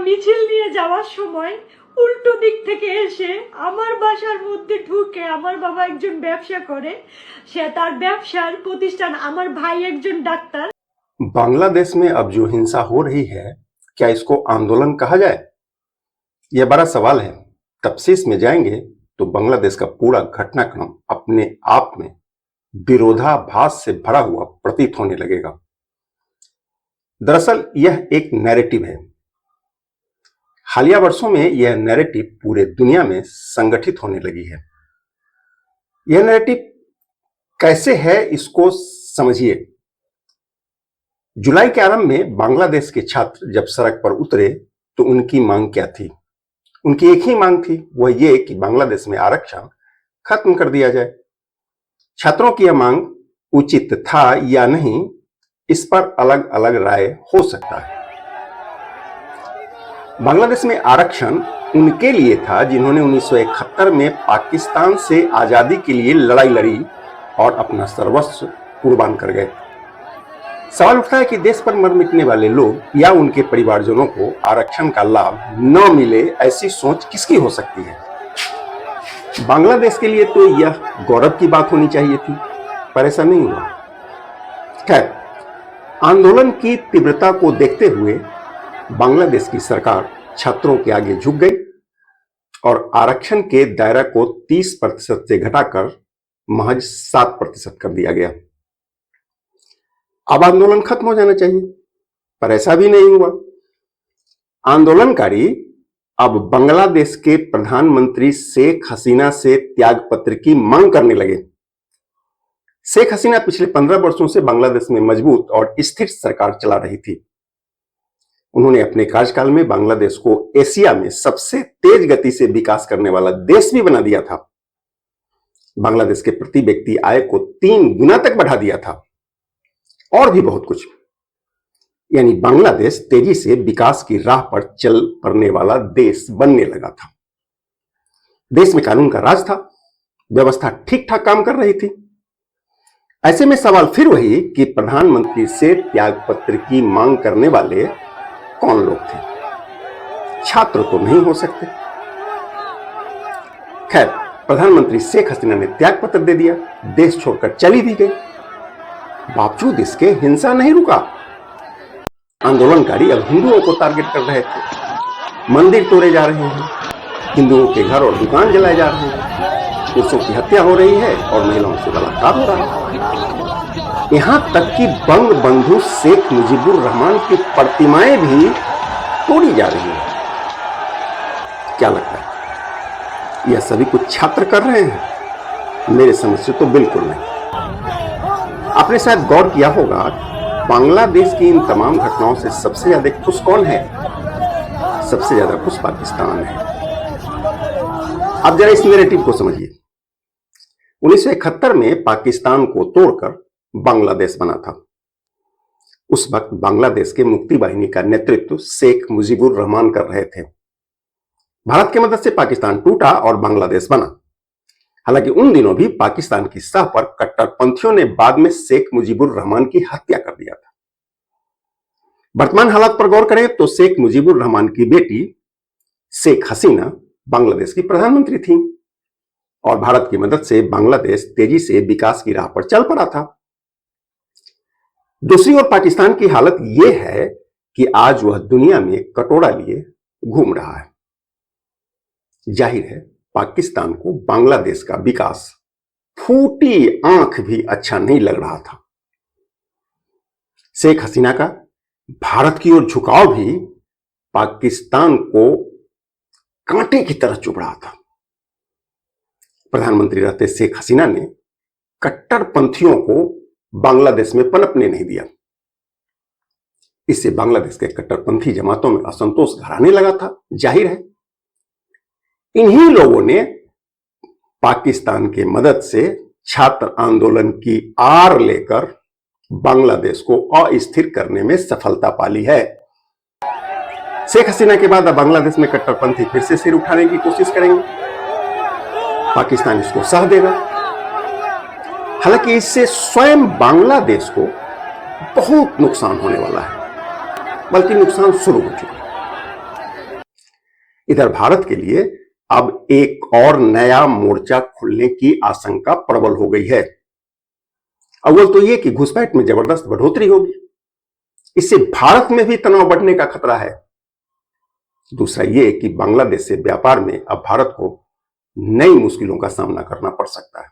মিছিল নিয়ে যাওয়ার সময় উল্টো দিক থেকে এসে আমার বাসার মধ্যে ঢুকে, আমার বাবা একজন ব্যবসা করে, সে তার ব্যবসার প্রতিষ্ঠান, আমার ভাই একজন ডাক্তার। बांग्लादेश में अब जो हिंसा हो रही है, क्या इसको आंदोलन कहा जाए? यह बड़ा सवाल है। तफ्सीस में जाएंगे तो बांग्लादेश का पूरा घटनाक्रम अपने आप में विरोधाभास से भरा हुआ प्रतीत होने लगेगा। दरअसल यह एक नैरेटिव है। हालिया वर्षों में यह नैरेटिव पूरे दुनिया में संगठित होने लगी है। यह नैरेटिव कैसे है, इसको समझिए। जुलाई के आरंभ में बांग्लादेश के छात्र जब सड़क पर उतरे तो उनकी मांग क्या थी? उनकी एक ही मांग थी, वह यह कि बांग्लादेश में आरक्षण खत्म कर दिया जाए। छात्रों की यह मांग उचित था या नहीं, इस पर अलग अलग राय हो सकता है। बांग्लादेश में आरक्षण उनके लिए था जिन्होंने 1971 में पाकिस्तान से आजादी के लिए लड़ाई लड़ी और अपना सर्वस्व कुर्बान कर गए। सवाल उठता है कि देश पर मर मिटने वाले लोग या उनके परिवारजनों को आरक्षण का लाभ न मिले, ऐसी सोच किसकी हो सकती है? बांग्लादेश के लिए तो यह गौरव की बात होनी चाहिए थी, पर ऐसा नहीं हुआ। खैर, आंदोलन की तीव्रता को देखते हुए बांग्लादेश की सरकार छात्रों के आगे झुक गई और आरक्षण के दायरा को 30% से घटाकर महज 7% कर दिया गया। अब आंदोलन खत्म हो जाना चाहिए, पर ऐसा भी नहीं हुआ। आंदोलनकारी अब बांग्लादेश के प्रधानमंत्री शेख हसीना से त्यागपत्र की मांग करने लगे। शेख हसीना पिछले 15 वर्षों से बांग्लादेश में मजबूत और स्थिर सरकार चला रही थी। उन्होंने अपने कार्यकाल में बांग्लादेश को एशिया में सबसे तेज गति से विकास करने वाला देश भी बना दिया था। बांग्लादेश के प्रति व्यक्ति आय को 3 गुना तक बढ़ा दिया था और भी बहुत कुछ। यानी बांग्लादेश तेजी से विकास की राह पर चल पड़ने वाला देश बनने लगा था। देश में कानून का राज था, व्यवस्था ठीक ठाक काम कर रही थी। ऐसे में सवाल फिर वही कि प्रधानमंत्री से त्यागपत्र की मांग करने वाले कौन लोग थे? छात्र तो नहीं हो सकते। खैर, प्रधानमंत्री शेख हसीना ने त्यागपत्र दे दिया, देश छोड़कर चली भी गई। बावजूद इसके हिंसा नहीं रुका। आंदोलनकारी अब हिंदुओं को टारगेट कर रहे थे। मंदिर तोड़े जा रहे हैं, हिंदुओं के घर और दुकान जलाए जा रहे हैं, पुरुषों की हत्या हो रही है और महिलाओं से बलात्कार हो रहा है। यहां तक कि बंग बंधु शेख मुजीबुर रहमान की प्रतिमाएं भी तोड़ी जा रही हैं। क्या लगता है, यह सभी कुछ छात्र कर रहे हैं? मेरे समझ से तो बिल्कुल नहीं। आपने शायद गौर किया होगा, बांग्लादेश की इन तमाम घटनाओं से सबसे ज्यादा खुश कौन है? सबसे ज्यादा खुश पाकिस्तान है। अब जरा इस नैरेटिव को समझिए। 1971 में पाकिस्तान को तोड़कर बांग्लादेश बना था। उस वक्त बांग्लादेश के मुक्ति वाहिनी का नेतृत्व शेख मुजीबुर रहमान कर रहे थे। भारत की मदद से पाकिस्तान टूटा और बांग्लादेश बना। हालांकि उन दिनों भी पाकिस्तान की सह पर कट्टरपंथियों ने बाद में शेख मुजीबुर रहमान की हत्या कर दिया था। वर्तमान हालात पर गौर करें तो शेख मुजीबुर रहमान की बेटी शेख हसीना बांग्लादेश की प्रधानमंत्री थी और भारत की मदद से बांग्लादेश तेजी से विकास की राह पर चल पड़ा था। दूसरी ओर पाकिस्तान की हालत यह है कि आज वह दुनिया में कटोरा लिए घूम रहा है। जाहिर है, पाकिस्तान को बांग्लादेश का विकास फूटी आंख भी अच्छा नहीं लग रहा था। शेख हसीना का भारत की ओर झुकाव भी पाकिस्तान को कांटे की तरह चुभ रहा था। प्रधानमंत्री रहते शेख हसीना ने कट्टरपंथियों को बांग्लादेश में पनपने नहीं दिया। इससे बांग्लादेश के कट्टरपंथी जमातों में असंतोष घर आने लगा था। जाहिर है, इन्हीं लोगों ने पाकिस्तान की मदद से छात्र आंदोलन की आड़ लेकर बांग्लादेश को अस्थिर करने में सफलता पाली है। शेख हसीना के बाद अब बांग्लादेश में कट्टरपंथी फिर से सिर उठाने की कोशिश करेंगे। पाकिस्तान इसको सह देगा। हालांकि इससे स्वयं बांग्लादेश को बहुत नुकसान होने वाला है, बल्कि नुकसान शुरू हो चुका है। इधर भारत के लिए अब एक और नया मोर्चा खुलने की आशंका प्रबल हो गई है। अव्वल तो यह कि घुसपैठ में जबरदस्त बढ़ोतरी होगी, इससे भारत में भी तनाव बढ़ने का खतरा है। दूसरा यह कि बांग्लादेश से व्यापार में अब भारत को नई मुश्किलों का सामना करना पड़ सकता है।